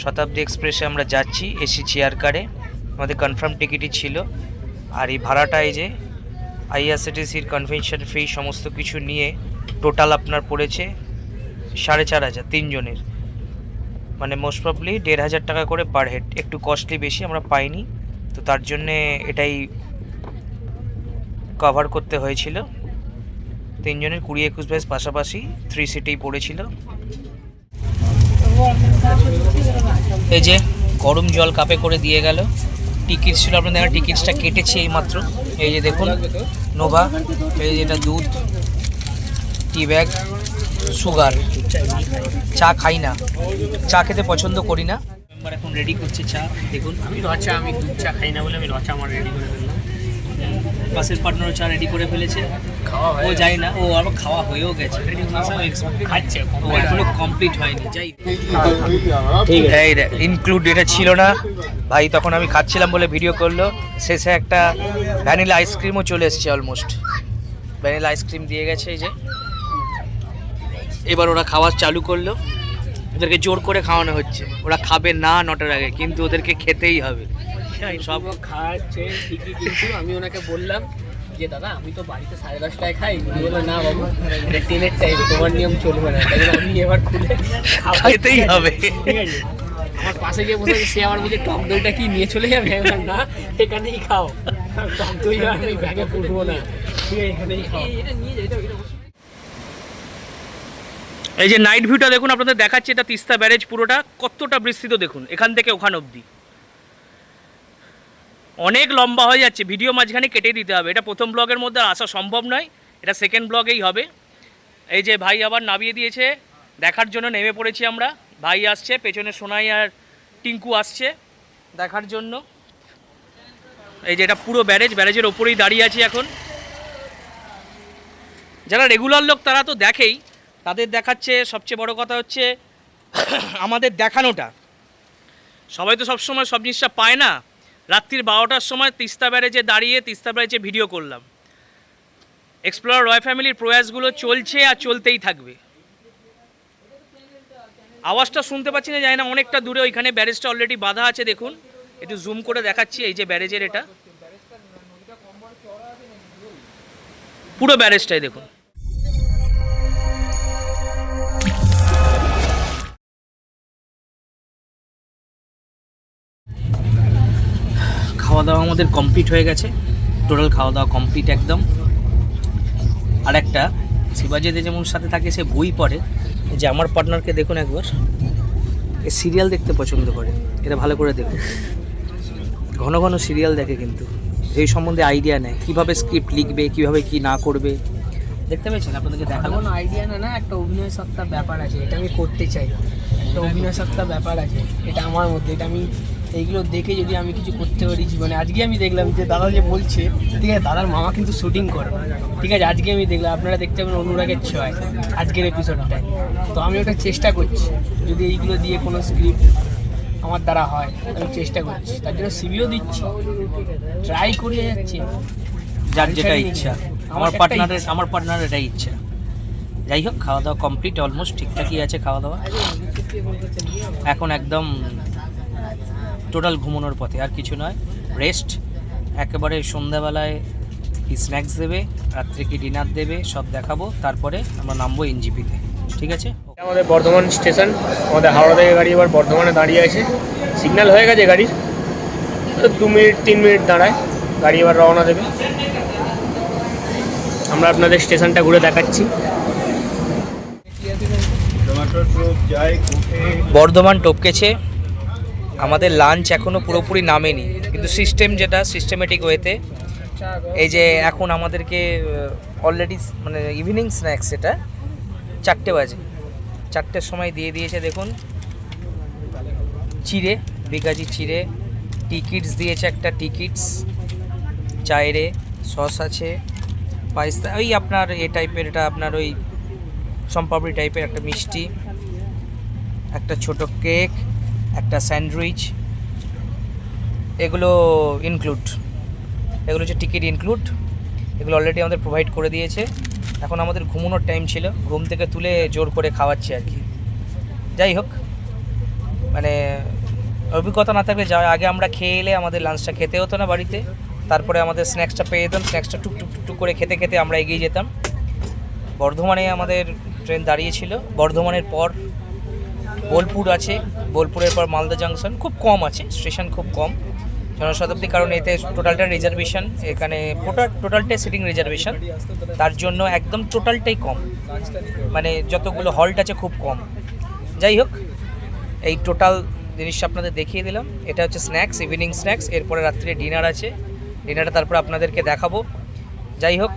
শতাব্দী এক্সপ্রেসে আমরা যাচ্ছি এসি চেয়ার কারে। আমাদের কনফার্ম টিকিটই ছিল। আর এই ভাড়াটা এই যে আইআরসিটিসির কনভেনশন ফি সমস্ত কিছু নিয়ে টোটাল আপনার পড়েছে 4,500 তিনজনের, মানে মোস্ট প্রবলি 1,500 টাকা করে পার হেড। একটু কস্টলি বেশি আমরা পাইনি, তো তার জন্যে এটাই কভার করতে হয়েছিল। তিনজনের 20-21 ব্যাচ পাশাপাশি 3 সিটেই পড়েছিল। এই যে গরম জল কাপে করে দিয়ে গেল। টিকিট ছিল আপনাদের, টিকিটসটা কেটেছে এইমাত্র। এই যে দেখুন নোভা, এই যে এটা দুধ, টি ব্যাগ, সুগার। চা খাই না, চা খেতে পছন্দ করি না। মেম্বার এখন রেডি করছে চা। দেখুন আমি দুধ চা খাই না বলে আমি রচা আমার রেডি করে ফেললাম। বাসের পার্টনারও চা রেডি করে ফেলেছে। খাওয়া ও যাই না, ও আবার খাওয়া হয়েও গেছে, খাচ্ছে ও এখনো কমপ্লিট হয়নি। যাই ইনক্লুড এটা ছিল না ভাই, তখন আমি খাচ্ছিলাম বলে ভিডিও করলো। শেষে একটা ভ্যানিলা আইসক্রিমও চলে এসছে, অলমোস্ট ভ্যানিলা আইসক্রিম দিয়ে গেছে। এই যে এবার ওরা খাওয়া চালু করলো। ওদেরকে জোর করে খাওয়ানো হচ্ছে, ওরা খাবে না 9টার আগে, কিন্তু ওদেরকে খেতেই হবে। সব খাচ্ছে ঠিকই, কিন্তু আমি ওনাকে বললাম যে দাদা আমি তো বাড়িতে 10:30টায় খাই। উনি বললো না বাবু, এটা ট্রেনের টাইম, তোমার নিয়ম চলবে না। তাই আমি এবার খুলে খাইতেই হবে, ঠিক আছে। আমার পাশে গিয়ে বসে সে আমার বলছে টক দইটা কি নিয়ে চলে যাবে? না, এখানেই খাও, টক দই আমি ব্যাগে ফুটবো না, ঠিক আছে, এখানেই খাও। এটা নিয়ে যাই। এই যে নাইট ভিউটা দেখুন, আপনাদের দেখাচ্ছে। এটা তিস্তা ব্যারেজ পুরোটা কতটা বিস্তৃত দেখুন, এখান থেকে ওখান অবধি। অনেক লম্বা হয়ে যাচ্ছে, ভিডিও মাঝখানে কেটে দিতে হবে। এটা প্রথম ব্লগের মধ্যে আসা সম্ভব নয়, এটা সেকেন্ড ব্লগেই হবে। এই যে ভাই আবার নামিয়ে দিয়েছে, দেখার জন্য নেমে পড়েছি আমরা। ভাই আসছে, পেছনে সোনাই আর টিঙ্কু আসছে দেখার জন্য। এই যে এটা পুরো ব্যারেজের ওপরেই দাঁড়িয়ে আছি এখন। যারা রেগুলার লোক তারা তো দেখেই, তাদের দেখাচ্ছে। সবচেয়ে বড় কথা হচ্ছে আমাদের দেখানোটা। সবাই তো সবসময় সব জিনিসটা পায় না। রাত্রির 12টার সময় তিস্তা ব্যারেজে দাঁড়িয়ে তিস্তা ব্যারেজে ভিডিও করলাম। এক্সপ্লোরার রয় ফ্যামিলির প্রয়াসগুলো চলছে আর চলতেই থাকবে। আওয়াজটা শুনতে পাচ্ছি না, জানি না, অনেকটা দূরে ওইখানে ব্যারেজটা অলরেডি বাঁধা আছে। দেখুন একটু জুম করে দেখাচ্ছি। এই যে ব্যারেজের এটা পুরো ব্যারেজটাই দেখুন। খাওয়া দাওয়া আমাদের কমপ্লিট হয়ে গেছে, টোটাল খাওয়া দাওয়া কমপ্লিট একদম। আর একটা শিবাজিতে যেমন সাথে থাকে, সে বই পড়ে। যে আমার পার্টনারকে দেখুন একবার, এ সিরিয়াল দেখতে পছন্দ করে। এটা ভালো করে দেখুন, ঘন ঘন সিরিয়াল দেখে, কিন্তু এই সম্বন্ধে আইডিয়া নেয় কীভাবে স্ক্রিপ্ট লিখবে, কীভাবে কি না করবে। দেখতে পেয়েছেন, আপনাদেরকে দেখালাম। কোনো আইডিয়া না, একটা অভিনয় সত্তা ব্যাপার আছে, এটা আমি করতে চাই। একটা অভিনয় সত্তা ব্যাপার আছে, এটা আমার মধ্যে। এটা আমি এইগুলো দেখে যদি আমি কিছু করতে পারি জীবনে। আজকে আমি দেখলাম যে দাদা যে বলছে, ঠিক আছে, দাদার মামা কিন্তু শুটিং করে, ঠিক আছে। আজকে আমি দেখলাম, আপনারা দেখতে পাবেন অনুরাগের ছোঁয়ায় আজকের এপিসোডটায়। তো আমি ওটা চেষ্টা করছি, যদি এইগুলো দিয়ে কোনো স্ক্রিপ্ট আমার দ্বারা হয়, আমি চেষ্টা করছি। তার জন্য সিভিও দিচ্ছি, ট্রাই করে যাচ্ছি, যার যেটা ইচ্ছা। আমার পার্টনারের এটাই ইচ্ছা। যাই হোক, খাওয়া দাওয়া কমপ্লিট, অলমোস্ট ঠিকঠাকই আছে খাওয়া দাওয়া। এখন একদম টোটাল ঘুমানোর পথে, আর কিছু নয়, রেস্ট। একেবারে সন্ধ্যাবেলায় কি স্ন্যাক্স দেবে, রাত্রে কি ডিনার দেবে, সব দেখাবো। তারপরে আমরা নামবো এনজিপিতে, ঠিক আছে। আমাদের বর্ধমান স্টেশন, আমাদের হাওড়া থেকে গাড়ি এবার বর্ধমানে দাঁড়িয়ে আছে। সিগন্যাল হয়ে গেছে গাড়ির, 2 মিনিট 3 মিনিট দাঁড়ায়, গাড়ি এবার রওনা দেবে। আমরা আপনাদের স্টেশনটা ঘুরে দেখাচ্ছি। বর্ধমান টপকেছে, আমাদের লাঞ্চ এখনও পুরোপুরি নামেনি, কিন্তু সিস্টেম যেটা সিস্টেমেটিক ওয়েতে। এই যে এখন আমাদেরকে অলরেডি মানে ইভিনিং স্ন্যাক্স, এটা 4টে বাজে, 4টের সময় দিয়ে দিয়েছে। দেখুন চিড়ে, বিকাজি চিড়ে, টিকিটস দিয়েছে একটা, টিকিটস চায়েরে সস আছে, পায়েস্তা, ওই আপনার এ টাইপের, এটা আপনার ওই সম্পাবড়ি টাইপের একটা মিষ্টি, একটা ছোট কেক, একটা স্যান্ডউইচ, এগুলো ইনক্লুড। এগুলো হচ্ছে টিকিট ইনক্লুড, এগুলো অলরেডি আমাদের প্রোভাইড করে দিয়েছে। এখন আমাদের ঘুমানোর টাইম ছিল, ঘুম থেকে তুলে জোর করে খাওয়াচ্ছে আর কি। যাই হোক, মানে অভিজ্ঞতা না থাকলে যা আগে আমরা খেয়ে এলে আমাদের লাঞ্চটা খেতে হতো না বাড়িতে, তারপরে আমাদের স্ন্যাক্সটা পেয়ে যেতাম, স্ন্যাক্সটা টুকটুক টুকটুক করে খেতে খেতে আমরা এগিয়ে যেতাম। বর্ধমানে আমাদের ট্রেন দাঁড়িয়েছিল, বর্ধমানের পর বোলপুর আছে, বোলপুরের পর মালদা জাংশন, খুব কম আছে স্টেশন, খুব কম জনশতাব্দী, কারণ এতে টোটালটা রিজার্ভেশন, এখানে টোটালটাই সিটিং রিজার্ভেশন, তার জন্য একদম টোটালটাই কম, মানে যতগুলো হল্ট আছে খুব কম। যাই হোক, এই টোটাল জিনিসটা আপনাদের দেখিয়ে দিলাম। এটা হচ্ছে স্ন্যাক্স, ইভিনিং স্ন্যাক্স, এরপরে রাত্রে ডিনার আছে, ডিনারটা তারপর আপনাদেরকে দেখাবো। যাই হোক,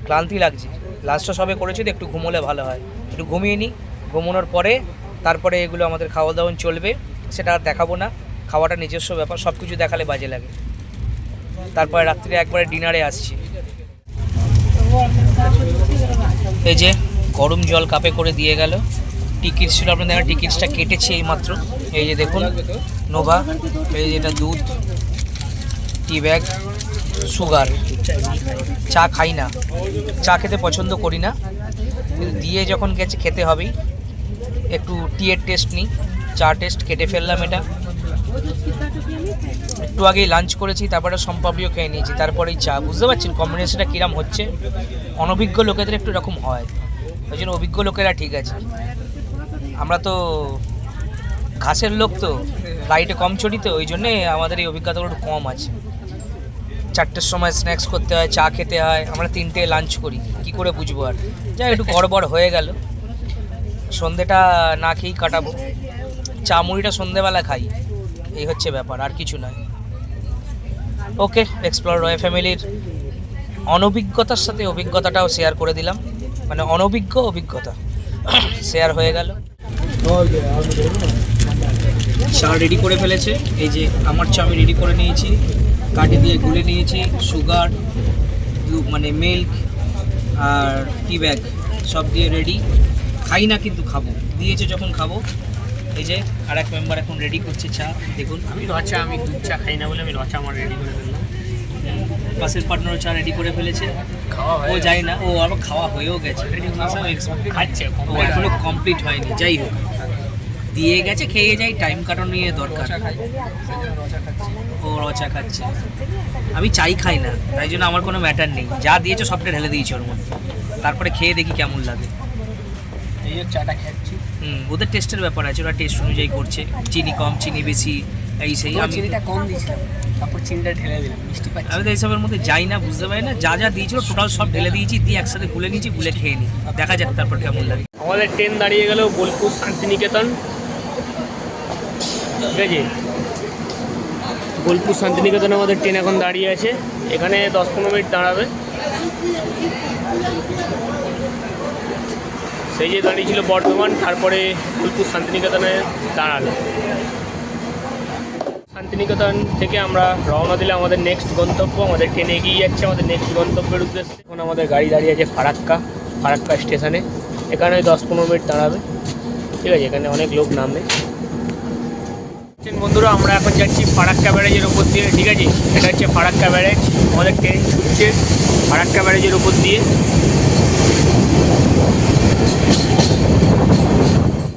ক্লান্তি লাগছে, লাস্টটা সবে করেছি তো, একটু ঘুমোলে ভালো হয়, একটু ঘুমিয়ে নিই, ঘুমানোর পরে তারপরে এগুলো আমাদের খাওয়া দাওয়া চলবে, সেটা আর দেখাবো না, খাওয়াটা নিজস্ব ব্যাপার, সব কিছু দেখালে বাজে লাগে। তারপরে রাত্রে একবারে ডিনারে আসছি। এই যে গরম জল কাপে করে দিয়ে গেল, টিকিট ছিল আপনাদের, দেখা টিকিটসটা কেটেছি এইমাত্র। এই যে দেখুন নোভা, এই যে এটা দুধ, টি ব্যাগ, সুগার। চা খাই না, চা খেতে পছন্দ করি না, কিন্তু দিয়ে যখন গেছে খেতে হবেই। একটু টিয়ের টেস্ট নিই, চা টেস্ট কেটে ফেললাম। এটা একটু আগেই লাঞ্চ করেছি, তারপরে সম্পাবলিও খেয়ে নিয়েছি, তারপরেই চা। বুঝতে পারছেন কম্বিনেশনটা কীরকম হচ্ছে? অনভিজ্ঞ লোকেদের একটু এরকম হয়, ওই জন্য অভিজ্ঞ লোকেরা ঠিক আছে। আমরা তো ঘাসের লোক, তো লাইটে কম চড়ি, তো ওই জন্যে আমাদের এই অভিজ্ঞতাগুলো একটু কম আছে। 4টের সময় স্ন্যাক্স করতে হয়, চা খেতে হয়, আমরা 3টে লাঞ্চ করি, কি করে বুঝবো? আর যাই একটু গড়বড় হয়ে গেল, সন্ধেটা না খেয়েই কাটাবো। চা মুড়িটা সন্ধেবেলা খাই, এই হচ্ছে ব্যাপার, আর কিছু নয়। ওকে, এক্সপ্লোর রয় ফ্যামিলির অনভিজ্ঞতার সাথে অভিজ্ঞতাটাও শেয়ার করে দিলাম, মানে অনভিজ্ঞ অভিজ্ঞতা শেয়ার হয়ে গেল। চা রেডি করে ফেলেছে, এই যে আমার চা আমি রেডি করে নিয়েছি, কাঠি দিয়ে গুলে নিয়েছি, সুগার মানে মিল্ক আর টি ব্যাগ সব দিয়ে রেডি। খাই না কিন্তু খাবো, দিয়েছে যখন খাবো। এই যে আর এক মেম্বার এখন রেডি করছে চা, দেখুন। আমি দুধ চা খাই না বলে আমি রচা আমার রেডি করে ফেললাম। পাশের পার্টনারও চা রেডি করে ফেলেছে, ও যায় না, ও আবার খাওয়া হয়েও গেছে, খাচ্ছে, ও এখনো কমপ্লিট হয়নি। যাই হোক, দিয়ে গেছে, খেয়ে যাই, টাইম কাটানো নিয়ে দরকার। ও রচা খাচ্ছে, আমি চাই খাই না, তাই জন্য আমার কোনো ম্যাটার নেই, যা দিয়েছো সবটা ঢেলে দিয়েছি ওর মধ্যে, তারপরে খেয়ে দেখি কেমন লাগে। এই চাটা খাচ্ছি। ওদের টেস্টের ব্যাপার আছে, ওরা টেস্ট অনুযায়ী করছে, চিনি কম চিনি বেশি এই সেই। আমি চিনিটা কম দিয়েছিলাম, তারপর চিনিটা ঢেলে দিলাম, মিষ্টি পাচ্ছি। আমি তো এইসবের মধ্যে যাই না, বুঝতে পারি না, যা যা দিয়েছিল টোটাল সব ঢেলে দিয়েছি, দিয়ে একসাথে গুলে নিয়েছি, গুলে খেয়ে নিই, দেখা যাক তারপর কেমন লাগে। আমাদের ট্রেন দাঁড়িয়ে গেল বোলপুর শান্তিনিকেতন, ঠিক আছে? বোলপুর শান্তিনিকেতনে আমাদের ট্রেন এখন দাঁড়িয়ে আছে, এখানে 10-15 মিনিট দাঁড়াবে। সেই যে দাঁড়িয়েছিল বর্ধমান, তারপরে বোলপুর শান্তিনিকেতনে দাঁড়ালো। শান্তিনিকেতন থেকে আমরা রওনা দিলে আমাদের নেক্সট গন্তব্য, আমাদের ট্রেন এগিয়ে যাচ্ছে আমাদের নেক্সট গন্তব্যের উদ্দেশ্যে। এখন আমাদের গাড়ি দাঁড়িয়ে আছে ফারাক্কা স্টেশনে, এখানে 10-15 মিনিট দাঁড়াবে, ঠিক আছে? এখানে অনেক লোক নামবে। বন্ধুরা, আমরা এখন যাচ্ছি ফারাক্কা ব্যারেজের ওপর দিয়ে, ঠিক আছে? এটা হচ্ছে ফারাক্কা ব্যারেজ, আমাদের ট্রেন ছুটছে ফারাক্কা ব্যারেজের ওপর দিয়ে।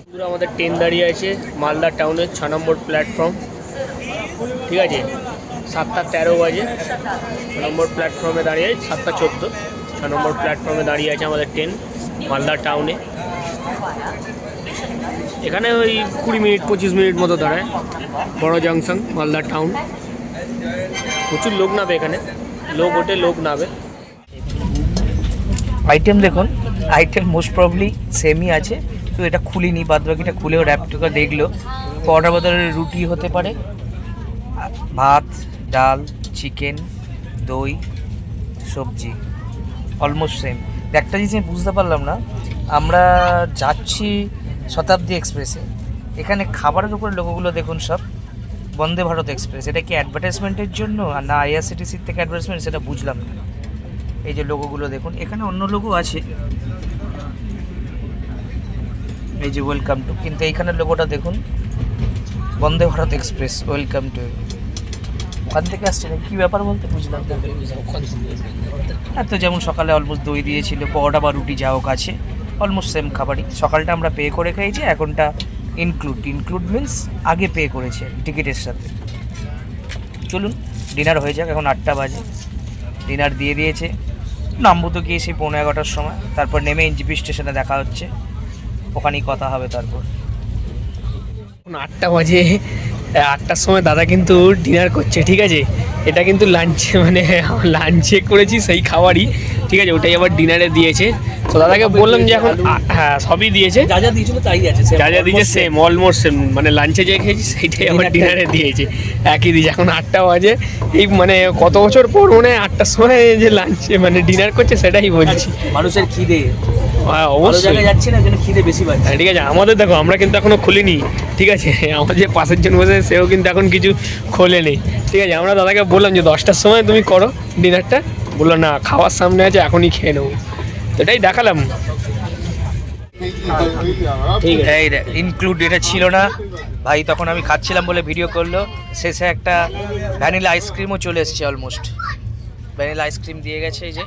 বন্ধুরা, আমাদের ট্রেন দাঁড়িয়ে আছে মালদা টাউনের 6 নম্বর প্ল্যাটফর্ম, ঠিক আছে? 7:13 বাজে, 6 নম্বর প্ল্যাটফর্মে দাঁড়িয়ে আছে, 7:14, 6 নম্বর প্ল্যাটফর্মে দাঁড়িয়ে আছে আমাদের ট্রেন মালদা টাউনে। এখানে ওই 20-25 মিনিট মতো দাঁড়ায়, বড় জাংশন মালদা টাউন। প্রচুর লোক নাবে এখানে, লোক ওঠে লোক নাবে। আইটেম দেখুন, আইটেম মোস্ট প্রবলি সেমই আছে, তো এটা খুলিনি, বাদ বাকিটা খুলেও র্যাপটুকা দেখলো। পরোটার বদলে রুটি হতে পারে, ভাত, ডাল, চিকেন, দই, সবজি, অলমোস্ট সেম। একটা জিনিস আমি বুঝতে পারলাম না, আমরা যাচ্ছি শতাব্দী এক্সপ্রেসে, এখানে খাবারের উপরে লোগোগুলো দেখুন সব বন্দে ভারত এক্সপ্রেস। এটা কি অ্যাডভার্টাইজমেন্টের জন্য আর না আইআরসিটিসির থেকে অ্যাডভার্টাইজমেন্ট, সেটা বুঝলাম না। এই যে লোগোগুলো দেখুন, এখানে অন্য লোগো আছে, এই যে ওয়েলকাম টু, কিন্তু এইখানের লোগোটা দেখুন Vande Bharat express, welcome to. ওখান থেকে আসছে না, কী ব্যাপার বলতে বুঝলাম না। হ্যাঁ, তো যেমন সকালে অলমোস্ট দই দিয়েছিল, পরোটা বা রুটি যা হোক আছে, অলমোস্ট সেম খাবারই। সকালটা আমরা পে করে খেয়েছি, এখনটা ইনক্লুড মিন্স আগে পে করেছে টিকিটের সাথে। চলুন ডিনার হয়ে যাক, এখন 8টা বাজে, ডিনার দিয়ে দিয়েছে। নামবো তো গিয়ে সেই 11:15টার সময়, তারপর নেমে এনজিপি স্টেশনে দেখা হচ্ছে, ওখানেই কথা হবে। তারপর এখন 8টা বাজে, 8টার সময় দাদা কিন্তু ডিনার করছে, ঠিক আছে। এটা কিন্তু লাঞ্চে মানে লাঞ্চে করেছি সেই খাবারই, ঠিক আছে, ওটাই আবার ডিনারে দিয়েছে। তো দাদাকে বললাম যে এখন হ্যাঁ সবই দিয়েছে, যা যা দিয়েছিল তাই আছে, যা যা দিয়েছে সেম, অলমোস্ট সেম, মানে লাঞ্চে যে খেয়েছি সেইটাই আবার ডিনারে দিয়েছে, একই দিয়েছে। এখন 8টা বাজে, এই মানে কত বছর পর মনে হয় 8টার সময় যে লাঞ্চে মানে ডিনার করছে সেটাই বলছি। মানুষের খিদে, অবশ্যই জায়গায় যাচ্ছি না, যেন খিদে বেশি পাচ্ছে। ঠিক আছে, আমাদের দেখো আমরা কিন্তু এখনো খুলিনি, ঠিক আছে, আমার যে পাশের জন বসে সেও কিন্তু এখন কিছু খোলে নেই, ঠিক আছে। আমরা দাদাকে বললাম যে 10টার সময় তুমি করো ডিনারটা, বললো না খাওয়ার সামনে আছে এখনই খেয়ে নেবো, তো এটাই দেখালাম। ঠিক আছে, ইনক্লুড এটা ছিল না ভাই, তখন আমি খাচ্ছিলাম বলে ভিডিও করলো। শেষে একটা ভ্যানিলা আইসক্রিমও চলে এসেছে, অলমোস্ট ভ্যানিলা আইসক্রিম দিয়ে গেছে। এই যে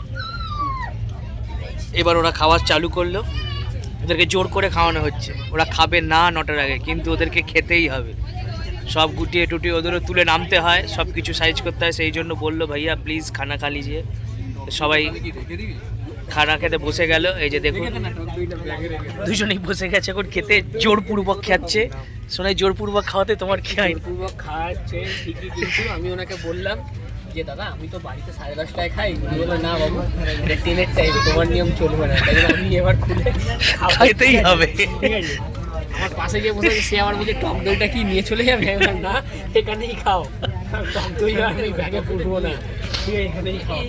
এবার ওরা খাওয়া চালু করলো, ওদেরকে জোর করে খাওয়ানো হচ্ছে, ওরা খাবে না 9টার আগে, কিন্তু ওদেরকে খেতেই হবে। সব গুটিয়ে টুটিয়ে ওদেরও তুলে নামতে হয়, সব কিছু সাইজ করতে হয়, সেই জন্য বললো ভাইয়া প্লিজ খানা খা লিজিয়ে। সবাই খানা খেতে বসে গেল। এই যে দেখুন দুজনেই বসে গেছে এখন খেতে, জোরপূর্বক খাচ্ছে। শোনাই জোরপূর্বক খাওয়াতে তোমার কি হয়? পূর্বক খাওয়াচ্ছে ঠিকই, কিন্তু আমি ওনাকে বললাম যে দাদা আমি তো বাড়িতে 10:30টায় খাই, উনি বললো না বাবু এটা ট্রেনের টাইম, তোমার নিয়ম চলবে না, তাই জন্য আমি এবার খুলে খাইতেই হবে, ঠিক আছে। আমার পাশে গিয়ে বসে সে আমার বলছে টক দইটা কি নিয়ে চলে যাবে, আমি বললাম না এখানেই খাও, টক দই আমি ব্যাগে পুরবো না, ঠিক আছে এখানেই খাও।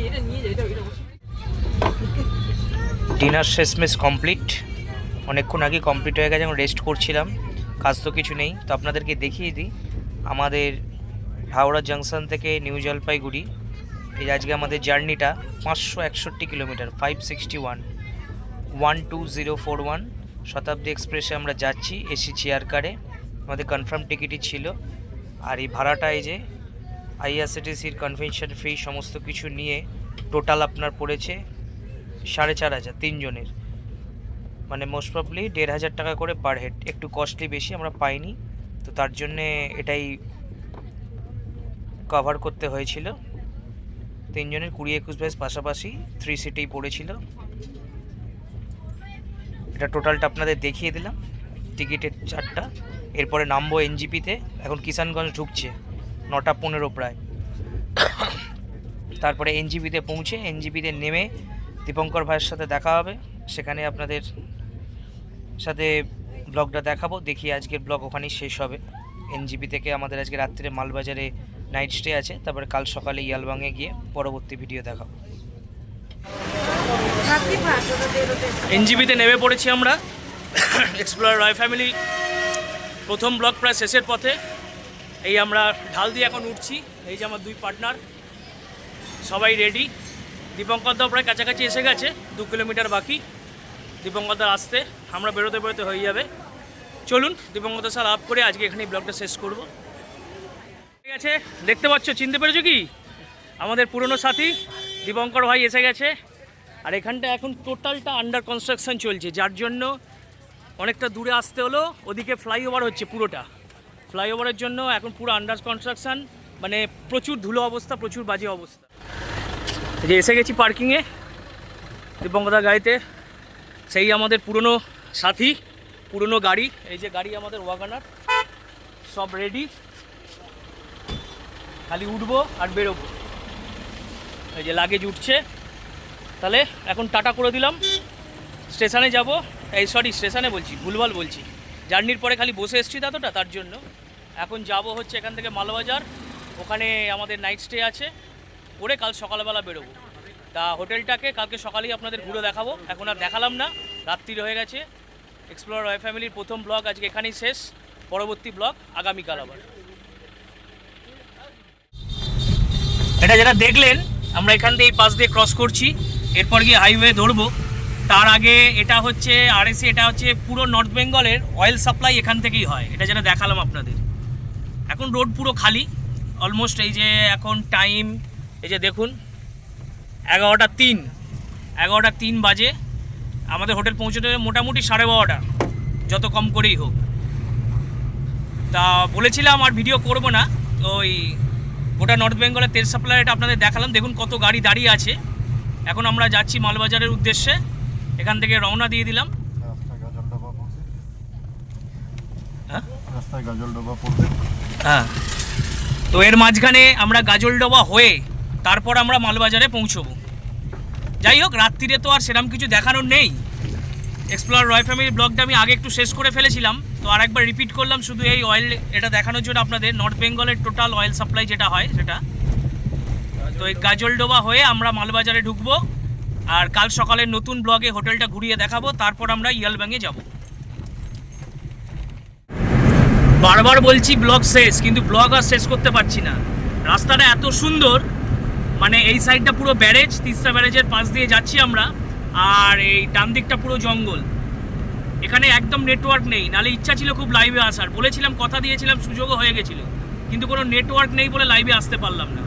ডিনার শেষমেশ কমপ্লিট, অনেকক্ষণ আগে কমপ্লিট হয়ে গেছে, এখন রেস্ট করছিলাম, কাজ তো কিছু নেই। তো আপনাদেরকে দেখিয়ে দিই আমাদের হাওড়া জাংশন থেকে নিউ জলপাইগুড়ি এই আজকে আমাদের জার্নিটা 561 কিলোমিটার, 561 শতাব্দী এক্সপ্রেসে আমরা যাচ্ছি, এসি চেয়ার কারে, আমাদের কনফার্ম টিকিটই ছিল। আর এই ভাড়াটা এই যে আইআরসিটিসির কনভেনশন ফি সমস্ত কিছু নিয়ে টোটাল আপনার পড়েছে 4,500 তিনজনের, মানে মোস্ট প্রবলি 1,500 টাকা করে পার হেড, একটু কস্টলি বেশি আমরা পাইনি, তো তার জন্যে এটাই কভার করতে হয়েছিল। তিনজনের 20-21 বাইস পাশাপাশি 3 সিটেই পড়েছিল। এটা টোটালটা আপনাদের দেখিয়ে দিলাম, টিকিটের চারটা। এরপরে নামবো এনজিপিতে, এখন কিষানগঞ্জ ঢুকছে 9:15 প্রায়। তারপরে এনজিপিতে পৌঁছে এনজিপিতে নেমে দীপঙ্কর ভাইয়ের সাথে দেখা হবে, সেখানে আপনাদের সাথে ব্লগটা দেখাবো। দেখি আজকের ব্লগ ওখানেই শেষ হবে। এনজিপি থেকে আমাদের আজকে রাত্রে মালবাজারে নাইট স্টে আছে, তারপরে কাল সকালে ইয়ালবাংয়ে গিয়ে পরবর্তী ভিডিও দেখাবো। এনজিপিতে নেমে পড়েছি আমরা, এক্সপ্লোরার রয় ফ্যামিলি প্রথম ব্লগ প্রায় শেষের পথে। এই আমরা ঢাল দিয়ে এখন উঠছি, এই যে আমার দুই পার্টনার সবাই রেডি। দীপঙ্কর দাও প্রায় কাছাকাছি এসে গেছে, 2 কিলোমিটার বাকি দীপঙ্কর দার আসতে, আমরা বেরোতে বেরোতে হয়ে যাবে। চলুন দীপঙ্কর দার সাথে আপ করে আজকে এখানেই ব্লগটা শেষ করব। ঠিক আছে, দেখতে পাচ্ছ, চিনতে পেরেছো কি? আমাদের পুরনো সাথী দীপঙ্কর ভাই এসে গেছে। আর এখানটা এখন টোটালটা আন্ডার কনস্ট্রাকশন চলছে, যার জন্য অনেকটা দূরে আসতে হলো। ওদিকে ফ্লাইওভার হচ্ছে, পুরোটা ফ্লাইওভারের জন্য এখন পুরো আন্ডার কনস্ট্রাকশন, মানে প্রচুর ধুলো অবস্থা, প্রচুর বাজে অবস্থা। যে এসে গেছি পার্কিংয়ে দীপঙ্করদার গাড়িতে, সেই আমাদের পুরনো সাথী, পুরনো গাড়ি। এই যে গাড়ি আমাদের ওয়াগনার, সব রেডি, খালি উঠবো আর বেরোবো। এই যে লাগেজ উঠছে, তাহলে এখন টাটা করে দিলাম, স্টেশনে যাব। এই সরি স্টেশনে বলছি, ভুলভাল বলছি, জার্নির পরে খালি বসে এসছি ততটা, তার জন্য এখন যাব হচ্ছে এখান থেকে মালবাজার, ওখানে আমাদের নাইট স্টে আছে, করে কাল সকালবেলা বেরোবো। তা হোটেলটাকে কালকে সকালেই আপনাদের ঘুরে দেখাবো, এখন আর দেখালাম না, রাত্রি হয়ে গেছে। এক্সপ্লোরার রয় ফ্যামিলির প্রথম ব্লগ আজকে এখানেই শেষ, পরবর্তী ব্লগ আগামীকাল আবার। এটা যেটা দেখলেন আমরা এখান দিয়ে এই পাশ দিয়ে ক্রস করছি, এরপর গিয়ে হাইওয়ে ধরবো। তার আগে এটা হচ্ছে আরএসি, এটা হচ্ছে পুরো নর্থ বেঙ্গলের অয়েল সাপ্লাই এখান থেকেই হয়, এটা যেটা দেখালাম আপনাদের। এখন রোড পুরো খালি অলমোস্ট। এই যে এখন টাইম এই যে দেখুন 11:03 বাজে। আমাদের হোটেল পৌঁছতে মোটামুটি 12:30, যত কম করেই হোক। তা বলেছিলাম আর ভিডিও করব না, ওই গোটা নর্থ বেঙ্গলের তেল সাপ্লাইটা আপনাদের দেখালাম। দেখুন কত গাড়ি দাঁড়িয়ে আছে। এখন আমরা যাচ্ছি মালবাজারের উদ্দেশ্যে, এখান থেকে রওনা দিয়ে দিলাম। রাস্তায় গাজলডোবা পড়বে। হ্যাঁ, তো এর মাঝখানে আমরা গাজলডোবা হয়ে তারপর আমরা মালবাজারে পৌঁছবো। যাই হোক, রাত্রিরে তো আর সেরকম কিছু দেখানোর নেই। এক্সপ্লোরার রয় ফ্যামিলি ব্লগটা আমি আগে একটু শেষ করে ফেলেছিলাম, তো আরেকবার রিপিট করলাম শুধু এই অয়েল এটা দেখানোর জন্য আপনাদের, নর্থ বেঙ্গলের টোটাল অয়েল সাপ্লাই যেটা হয় সেটা। তো এই গাজলডোবা হয়ে আমরা মালবাজারে ঢুকবো, আর কাল সকালের নতুন ব্লগে হোটেলটা ঘুরিয়ে দেখাবো, তারপর আমরা ইয়ালবাঙে যাব। বারবার বলছি ব্লগ শেষ, কিন্তু ব্লগ আর শেষ করতে পারছি না। রাস্তাটা এত সুন্দর, মানে এই সাইডটা পুরো ব্যারেজ, তিস্তা ব্যারেজের পাশ দিয়ে যাচ্ছি আমরা, আর এই ডান দিকটা পুরো জঙ্গল। এখানে একদম নেটওয়ার্ক নেই, নাহলে ইচ্ছা ছিল খুব লাইভে আসার, বলেছিলাম, কথা দিয়েছিলাম, সুযোগও হয়ে গেছিলো, কিন্তু কোনো নেটওয়ার্ক নেই বলে লাইভে আসতে পারলাম না।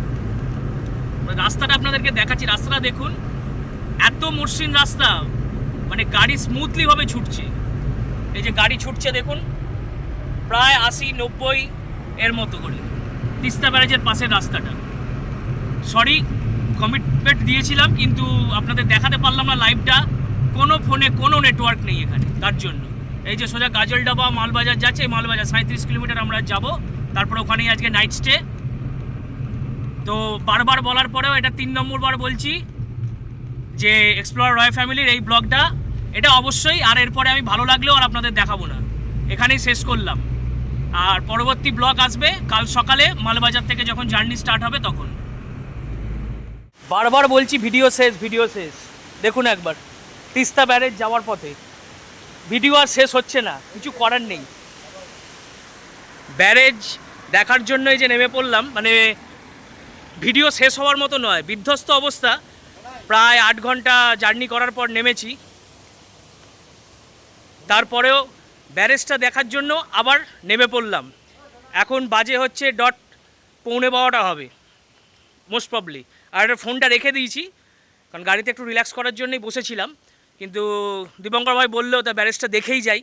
রাস্তাটা আপনাদেরকে দেখাচ্ছি, রাস্তাটা দেখুন, এত মসৃণ রাস্তা, মানে গাড়ি স্মুথলিভাবে ছুটছে। এই যে গাড়ি ছুটছে দেখুন, প্রায় 80-90 এর মতো করে, তিস্তা ব্যারেজের পাশের রাস্তাটা। সরি, কমিটমেন্ট দিয়েছিলাম কিন্তু আপনাদের দেখাতে পারলাম না লাইভটা, কোনো ফোনে কোনো নেটওয়ার্ক নেই এখানে, তার জন্য। এই যে সোজা গাজলডোবা মালবাজার যাচ্ছে, মালবাজার 37 কিলোমিটার আমরা যাব, তারপর ওখানেই আজকে নাইট স্টে। তো বারবার বলার পরেও এটা 3 নম্বর বার বলছি যে এক্সপ্লোরার রয় ফ্যামিলির এই ব্লগটা, এটা অবশ্যই আর এরপরে আমি ভালো লাগলেও আর আপনাদের দেখাবো না, এখানেই শেষ করলাম। আর পরবর্তী ব্লগ আসবে কাল সকালে মালবাজার থেকে যখন জার্নি স্টার্ট হবে তখন। বারবার বলছি ভিডিও শেষ, ভিডিও শেষ। দেখুন একবার তিস্তা ব্যারেজ যাওয়ার পথে ভিডিও আর শেষ হচ্ছে না, কিছু করার নেই। ব্যারেজ দেখার জন্য এই যে নেমে পড়লাম, মানে ভিডিও শেষ হওয়ার মতো নয়, বিধ্বস্ত অবস্থা। প্রায় 8 ঘন্টা জার্নি করার পর নেমেছি, তারপরেও ব্যারেজটা দেখার জন্য আবার নেমে পড়লাম। এখন বাজে হচ্ছে ডট 11:15 হবে মোস্ট প্রবলি। আর একটা ফোনটা রেখে দিয়েছি, কারণ গাড়িতে একটু রিল্যাক্স করার জন্যই বসেছিলাম, কিন্তু দীপঙ্কর ভাই বললেও তা ব্যারেজটা দেখেই যাই।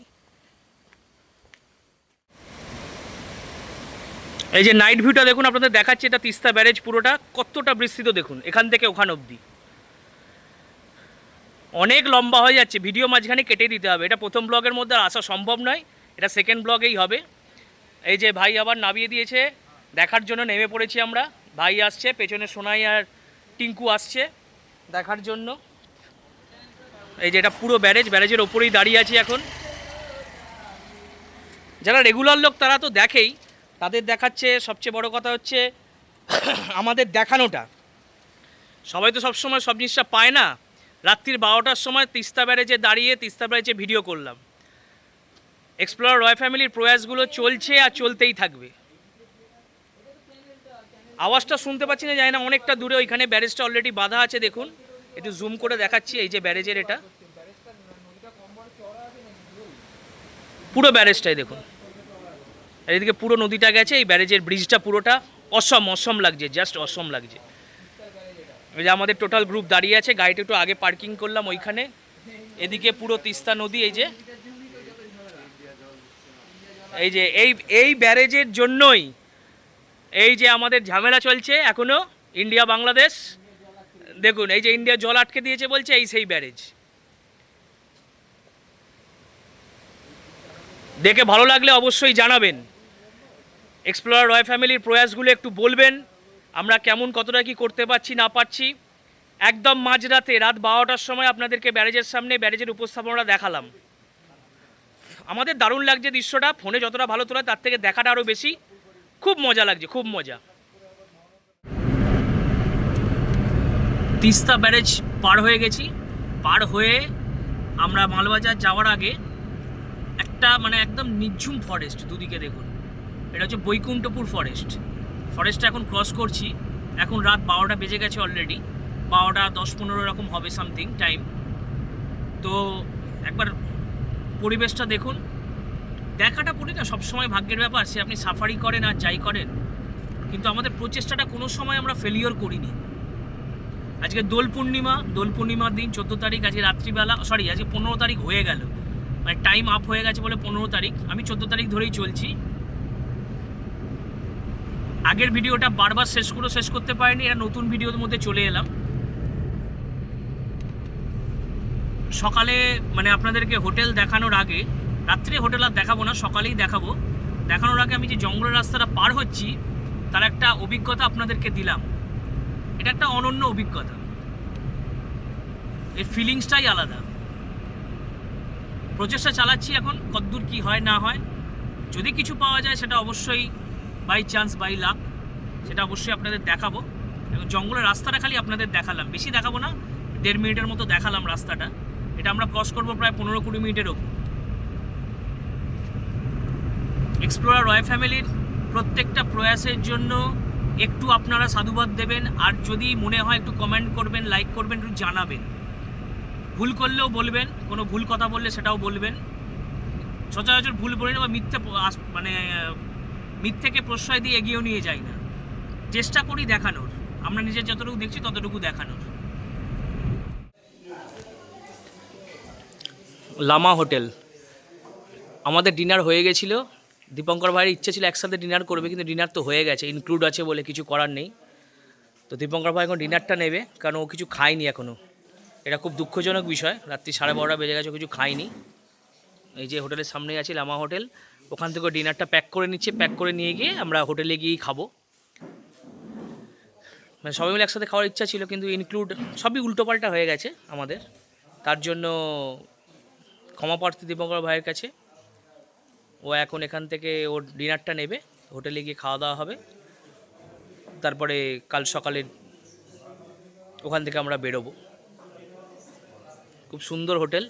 এই যে নাইট ভিউটা দেখুন, আপনাদের দেখাচ্ছি, এটা তিস্তা ব্যারেজ পুরোটা কতটা বিস্তৃত দেখুন, এখান থেকে ওখান অবধি। অনেক লম্বা হয়ে যাচ্ছে, ভিডিও মাঝখানে কেটে দিতে হবে, এটা প্রথম ব্লগের মধ্যে আসা সম্ভব নয়, এটা সেকেন্ড ব্লগেই হবে। এই যে ভাই আবার নামিয়ে দিয়েছে, দেখার জন্য নেমে পড়েছি আমরা। ভাই আসছে, পেছনে সোনাই আর টিঙ্কু আসছে দেখার জন্য। এই যে এটা পুরো ব্যারেজ, ব্যারেজের ওপরেই দাঁড়িয়ে আছি এখন। যারা রেগুলার লোক তারা তো দেখেই, তাদের দেখাচ্ছে। সবচেয়ে বড় কথা হচ্ছে আমাদের দেখানোটা, সবাই তো সবসময় সব জিনিসটা পায় না। রাত্রির 12টার সময় তিস্তা ব্যারেজে দাঁড়িয়ে তিস্তা ব্যারেজে ভিডিও করলাম। এক্সপ্লোরার রয় ফ্যামিলির প্রয়াসগুলো চলছে আর চলতেই থাকবে। আওয়াজটা শুনতে পাচ্ছি না, জানি না, অনেকটা দূরে ওইখানে ব্যারেজটা অলরেডি বাঁধা আছে। দেখুন একটু জুম করে দেখাচ্ছি, এই যে ব্যারেজের এটা পুরো ব্যারেজটাই দেখুন, এইদিকে পুরো নদীটা গেছে, এই ব্যারেজের ব্রিজটা পুরোটা অসম লাগছে, জাস্ট অসম লাগছে। এই যে আমাদের টোটাল গ্রুপ দাঁড়িয়ে আছে, গাড়িটা একটু আগে পার্কিং করলাম ওইখানে। এদিকে পুরো তিস্তা নদী, এই যে এই ব্যারেজের জন্যই এই যে আমাদের ঝামেলা চলছে এখনো ইন্ডিয়া বাংলাদেশ। দেখুন এই যে ইন্ডিয়া জল আটকে দিয়েছে বলছে, এই সেই ব্যারেজ। দেখে ভালো লাগলে অবশ্যই জানাবেন। এক্সপ্লোরার রয় ফ্যামিলির প্রয়াসগুলো একটু বলবেন, আমরা কেমন কতটা কি করতে পারছি না পারছি। একদম মাঝরাতে রাত 12টার সময় আপনাদেরকে ব্যারেজের সামনে ব্যারেজের উপস্থাপনাটা দেখালাম। আমাদের দারুণ লাগছে দৃশ্যটা, ফোনে যতটা ভালো তোলা তার থেকে দেখাটা আরও বেশি। খুব মজা লাগছে, খুব মজা। তিস্তা ব্যারেজ পার হয়ে গেছি, পার হয়ে আমরা মালবাজার যাওয়ার আগে একটা মানে একদম নিঝুম ফরেস্ট, দুদিকে দেখুন, এটা হচ্ছে বৈকুণ্ঠপুর ফরেস্টটা এখন ক্রস করছি। এখন রাত 12টা বেজে গেছে অলরেডি, 12টা 10-15 এরকম হবে সামথিং টাইম। তো একবার পরিবেশটা দেখুন, দেখাটা পড়ি না সবসময় ভাগ্যের ব্যাপার, সে আপনি সাফারি করেন আর যাই করেন, কিন্তু আমাদের প্রচেষ্টাটা কোনো সময় আমরা ফেলিওর করিনি। আজকে দোল পূর্ণিমার দিন 14 তারিখ, আজকে রাত্রিবেলা, সরি আজকে 15 তারিখ হয়ে গেল, মানে টাইম আপ হয়ে গেছে বলে 15 তারিখ, আমি 14 তারিখ ধরেই চলছি। আগের ভিডিওটা বারবার শেষ করতে পারিনি, এটা নতুন ভিডিওর মধ্যে চলে এলাম। সকালে মানে আপনাদেরকে হোটেল দেখানোর আগে, রাত্রে হোটেল আর দেখাবো না, সকালেই দেখাবো। দেখানোর আগে আমি যে জঙ্গলের রাস্তাটা পার হচ্ছি তার একটা অভিজ্ঞতা আপনাদেরকে দিলাম। এটা একটা অনন্য অভিজ্ঞতা, এর ফিলিংসটাই আলাদা। প্রচেষ্টা চালাচ্ছি এখন, কতদূর কি হয় না হয়। যদি কিছু পাওয়া যায় সেটা অবশ্যই বাই চান্স বাই লাক, সেটা অবশ্যই আপনাদের দেখাবো। এবং জঙ্গলের রাস্তাটা খালি আপনাদের দেখালাম, বেশি দেখাবো না, 1.5 মিনিটের মতো দেখালাম রাস্তাটা। এটা আমরা ক্রস করবো প্রায় 15-20 মিনিটের ওপর। এক্সপ্লোরার রয় ফ্যামিলির প্রত্যেকটা প্রয়াসের জন্য একটু আপনারা সাধুবাদ দেবেন, আর যদি মনে হয় একটু কমেন্ট করবেন, লাইক করবেন, একটু জানাবেন। ভুল করলেও বলবেন, কোনো ভুল কথা বললে সেটাও বলবেন। সচরাচর ভুল বলি না বা মিথ্যেকে প্রশ্রয় দিয়ে এগিয়েও নিয়ে যাই না, চেষ্টা করি দেখানোর, আমরা নিজের যতটুকু দেখছি ততটুকু দেখানোর। লামা হোটেল, আমাদের ডিনার হয়ে গেছিলো। দীপঙ্কর ভাইয়ের ইচ্ছে ছিল একসাথে ডিনার করবে, কিন্তু ডিনার তো হয়ে গেছে, ইনক্লুড আছে বলে কিছু করার নেই। তো দীপঙ্কর ভাই এখন ডিনারটা নেবে, কারণ ও কিছু খায়নি এখনও। এটা খুব দুঃখজনক বিষয়, রাত্রি 12:30 বেজে গেছে, কিছু খাইনি। এই যে হোটেলের সামনেই আছে লামা হোটেল, ওখান থেকে ডিনারটা প্যাক করে নিচ্ছে, প্যাক করে নিয়ে গিয়ে আমরা হোটেলে গিয়েই খাবো। মানে সবাই মিলে একসাথে খাওয়ার ইচ্ছা ছিল, কিন্তু ইনক্লুড সবই উল্টোপাল্টা হয়ে গেছে আমাদের। তার জন্য ক্ষমা প্রার্থী দীপঙ্কর ভাইয়ের কাছে। ও এখন এখান থেকে ওর ডিনারটা নেবে, হোটেলে গিয়ে খাওয়া দাওয়া হবে, তারপরে কাল সকালে ওখান থেকে আমরা বেরোবো। খুব সুন্দর হোটেল।